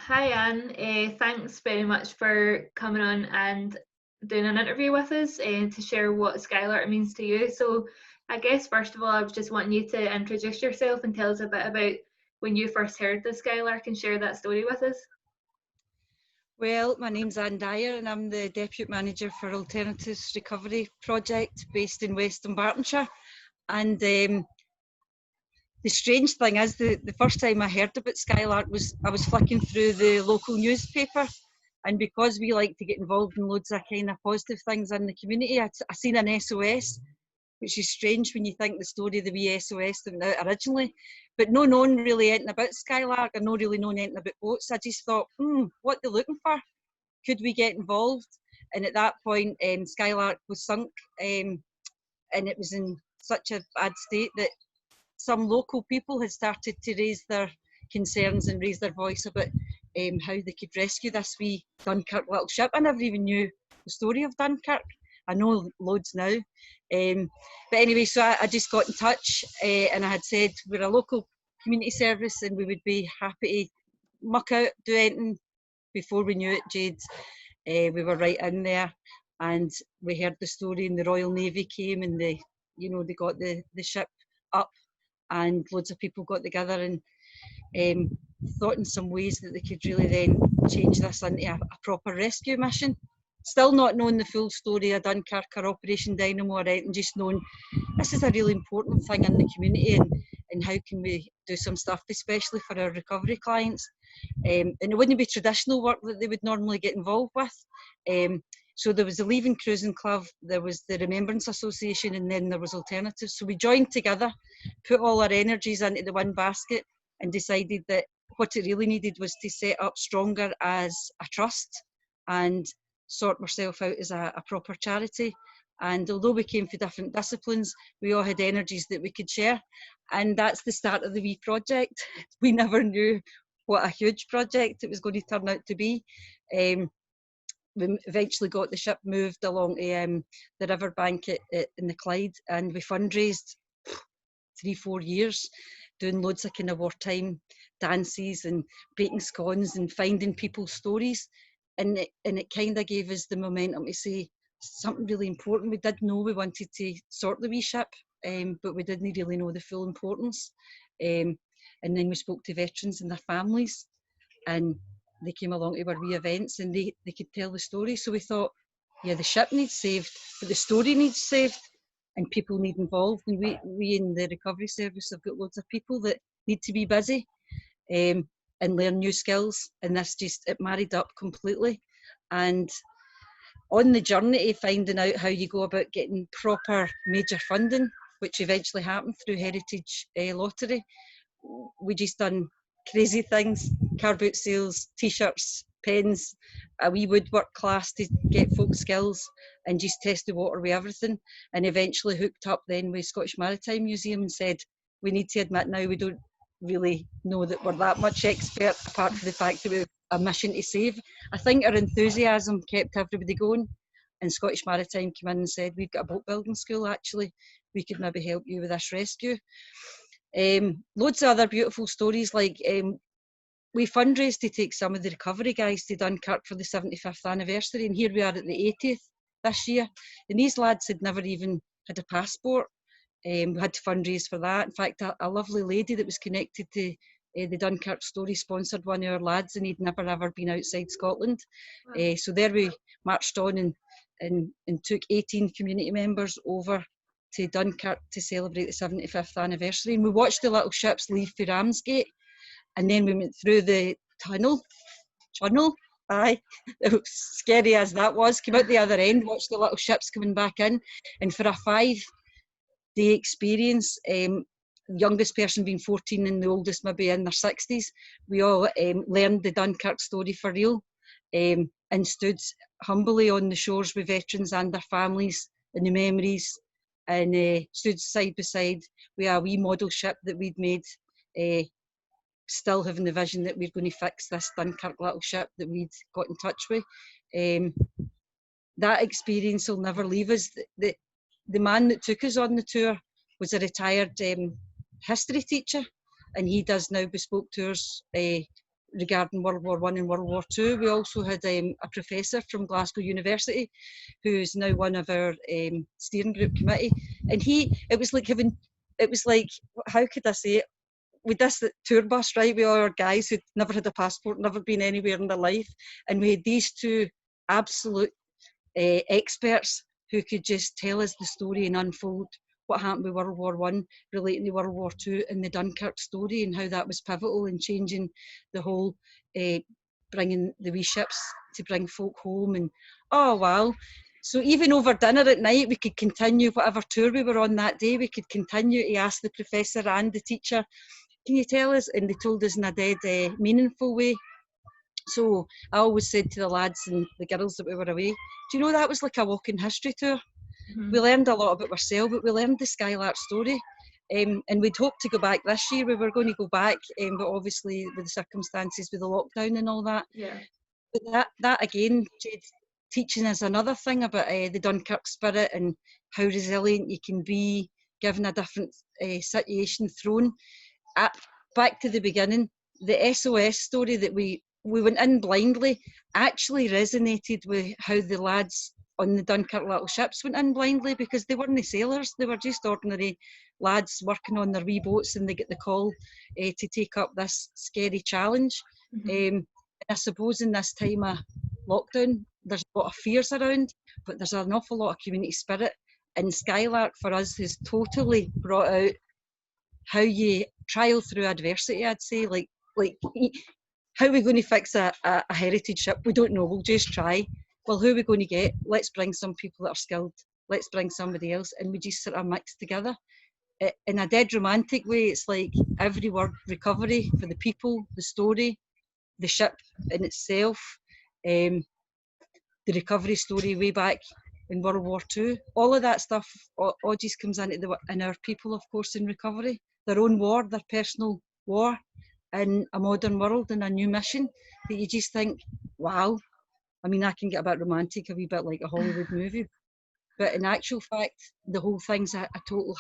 Hi Anne, thanks very much for coming on and doing an interview with us to share what Skylark means to you. So I guess first of all I was just wanting you to introduce yourself and tell us a bit about when you first heard the Skylark and share that story with us. Well, my name's Dyer and I'm the Depute Manager for Volunteer Recovery project based in West Dunbartonshire. And the strange thing is, the first time I heard about Skylark was I was flicking through the local newspaper, and because we like to get involved in loads of kind of positive things in the community, I seen an SOS, which is strange when you think the story of the wee SOS that went out originally, but no known really anything about Skylark and no really known anything about boats. I just thought, what they're looking for, could we get involved? And at that point, Skylark was sunk, and it was in such a bad state that some local people had started to raise their concerns and raise their voice about how they could rescue this wee Dunkirk little ship. I never even knew the story of Dunkirk. I know loads now. But anyway, so I just got in touch and I had said we're a local community service and we would be happy to muck out, do anything. Before we knew it, Jade, we were right in there, and we heard the story and the Royal Navy came and they got the ship up, and loads of people got together and thought in some ways that they could really then change this into a proper rescue mission. Still not knowing the full story of Dunkirk or Operation Dynamo or anything, just knowing this is a really important thing in the community and how can we do some stuff, especially for our recovery clients. And it wouldn't be traditional work that they would normally get involved with. So there was the Leaving Cruising Club, there was the Remembrance Association, and then there was alternatives. So we joined together, put all our energies into the one basket, and decided that what it really needed was to set up stronger as a trust and sort ourselves out as a proper charity. And although we came from different disciplines, we all had energies that we could share. And that's the start of the wee project. We never knew what a huge project it was going to turn out to be. We eventually got the ship moved along to the riverbank in the Clyde, and we fundraised 3-4 years doing loads of kind of wartime dances and baking scones and finding people's stories, and it kind of gave us the momentum to say something really important. We did know we wanted to sort the wee ship, but we didn't really know the full importance. And then we spoke to veterans and their families, and they came along to our wee events and they could tell the story. So we thought, yeah, the ship needs saved, but the story needs saved, and people need involved. And we in the recovery service have got loads of people that need to be busy and learn new skills. And this it married up completely. And on the journey to finding out how you go about getting proper major funding, which eventually happened through Heritage Lottery, we just done crazy things, car boot sales, t-shirts, pens, a wee woodwork class to get folk skills, and just test the water with everything, and eventually hooked up then with Scottish Maritime Museum and said, we need to admit now we don't really know that we're that much expert, apart from the fact that we have a mission to save. I think our enthusiasm kept everybody going, and Scottish Maritime came in and said, we've got a boat building school actually, we could maybe help you with this rescue. Loads of other beautiful stories, like we fundraised to take some of the recovery guys to Dunkirk for the 75th anniversary, and here we are at the 80th this year, and these lads had never even had a passport. We had to fundraise for that. In fact, a lovely lady that was connected to the Dunkirk story sponsored one of our lads, and he'd never ever been outside Scotland. Wow. So there we marched on and took 18 community members over to Dunkirk to celebrate the 75th anniversary, and we watched the little ships leave for Ramsgate, and then we went through the tunnel, aye, scary as that was, came out the other end, watched the little ships coming back in, and for a 5-day experience, youngest person being 14 and the oldest maybe in their 60s, we all learned the Dunkirk story for real, and stood humbly on the shores with veterans and their families and the memories, and stood side by side with a wee model ship that we'd made, still having the vision that we're going to fix this Dunkirk little ship that we'd got in touch with. That experience will never leave us. The man that took us on the tour was a retired history teacher, and he does now bespoke tours regarding World War I and World War II. We also had a professor from Glasgow University who's now one of our steering group committee, and it was like, how could I say it, with this tour bus, right, with all our guys who'd never had a passport, never been anywhere in their life, and we had these two absolute experts who could just tell us the story and unfold what happened with World War I, relating to World War II, and the Dunkirk story, and how that was pivotal in changing the whole, bringing the wee ships to bring folk home. And oh wow. So even over dinner at night, we could continue whatever tour we were on that day. We could continue to ask the professor and the teacher, can you tell us? And they told us in a dead meaningful way. So I always said to the lads and the girls that we were away, do you know, that was like a walking history tour. We learned a lot about ourselves, but we learned the Skylark story. And we'd hoped to go back this year. We were going to go back, but obviously with the circumstances with the lockdown and all that. Yeah. But that again, Jade, teaching us another thing about the Dunkirk spirit and how resilient you can be given a different situation thrown. Back to the beginning, the SOS story that we went in blindly actually resonated with how the lads on the Dunkirk little ships went in blindly, because they weren't sailors, they were just ordinary lads working on their wee boats, and they get the call to take up this scary challenge. And I suppose in this time of lockdown, there's a lot of fears around, but there's an awful lot of community spirit, and Skylark for us has totally brought out how you trial through adversity. I'd say, like how are we going to fix a heritage ship? We don't know, we'll just try. Well, who are we going to get? Let's bring some people that are skilled, let's bring somebody else, and we just sort of mix together. In a dead romantic way, it's like every word recovery for the people, the story, the ship in itself, the recovery story way back in World War II. All of that stuff all just comes into in our people, of course, in recovery. Their own war, their personal war in a modern world, and a new mission that you just think, wow. I mean, I can get a bit romantic, a wee bit like a Hollywood movie, but in actual fact, the whole thing's a total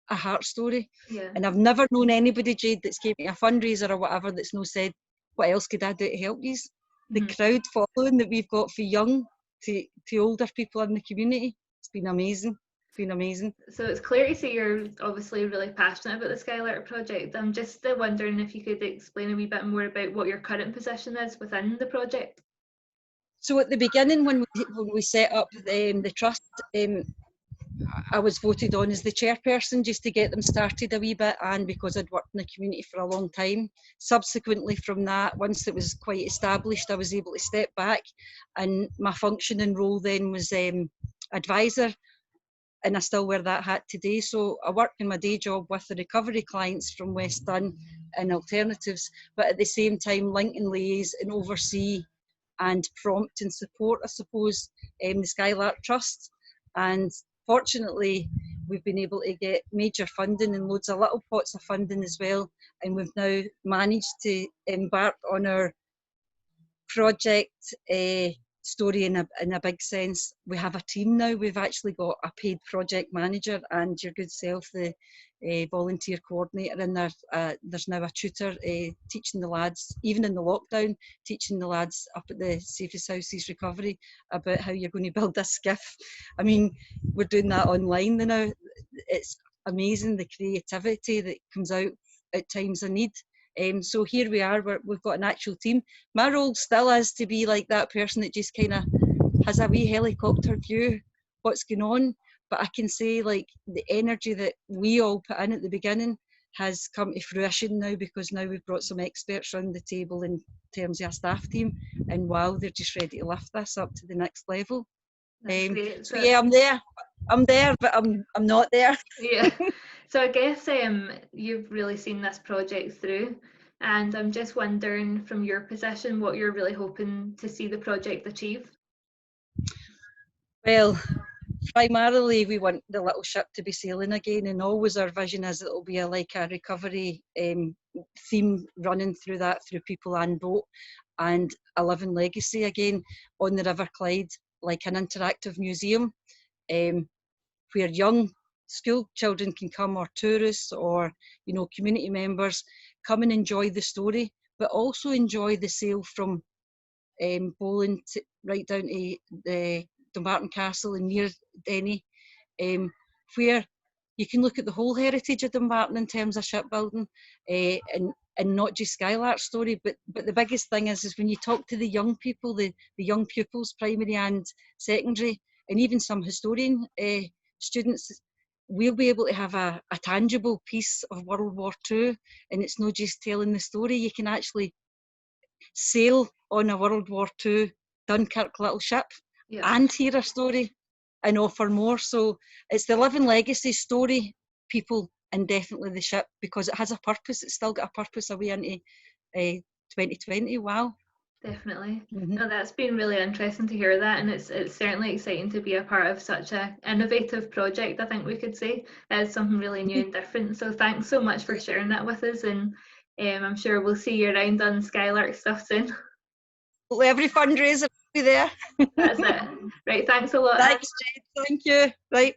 heart story. Yeah. And I've never known anybody, Jade, that's gave me a fundraiser or whatever that's no said, what else could I do to help you? The crowd following that we've got for young to older people in the community, it's been amazing. It's been amazing. So it's clear to see you're obviously really passionate about the Skylark project. I'm just wondering if you could explain a wee bit more about what your current position is within the project. So at the beginning, when we set up the trust, I was voted on as the chairperson just to get them started a wee bit, and because I'd worked in the community for a long time. Subsequently from that, once it was quite established, I was able to step back, and my function and role then was advisor, and I still wear that hat today. So I work in my day job with the recovery clients from West Dun and alternatives, but at the same time link and liaise and oversee and prompt and support, I suppose, the Skylark Trust. And fortunately, we've been able to get major funding and loads of little pots of funding as well. And we've now managed to embark on our project story in a big sense. We have a team now. We've actually got a paid project manager and your good self, the volunteer coordinator, and there's now a tutor teaching the lads, even in the lockdown, teaching the lads up at the Safest Houses Recovery about how you're going to build a skiff. I mean, we're doing that online now. It's amazing the creativity that comes out at times of need. So here we are, we've got an actual team. My role still is to be like that person that just kind of has a wee helicopter view what's going on. But I can say, like, the energy that we all put in at the beginning has come to fruition now, because now we've brought some experts around the table in terms of a staff team, and wow, they're just ready to lift this up to the next level. So yeah, I'm there, but I'm not there. Yeah. So I guess you've really seen this project through, and I'm just wondering, from your position, what you're really hoping to see the project achieve. Well, primarily we want the little ship to be sailing again, and always our vision is it'll be like a recovery theme running through that, through people and boat, and a living legacy again on the River Clyde, like an interactive museum where young school children can come, or tourists, or community members come and enjoy the story, but also enjoy the sail from Bowling right down to the Dumbarton Castle and near Denny, where you can look at the whole heritage of Dumbarton in terms of shipbuilding, and not just Skylark's story, but the biggest thing is when you talk to the young people, the young pupils, primary and secondary, and even some historian students, we'll be able to have a tangible piece of World War II, and it's not just telling the story. You can actually sail on a World War II Dunkirk little ship and hear a story and offer more. So it's the living legacy story, people, and definitely the ship, because it has a purpose. It's still got a purpose away into 2020. Wow. Definitely. No, that's been really interesting to hear that, and it's certainly exciting to be a part of such an innovative project. I think we could say it's something really new and different. So thanks so much for sharing that with us, and I'm sure we'll see you around on Skylark stuff soon. Well, every fundraiser will be there. That's it. Right, thanks a lot. Thanks, Jade. Thank you. Right.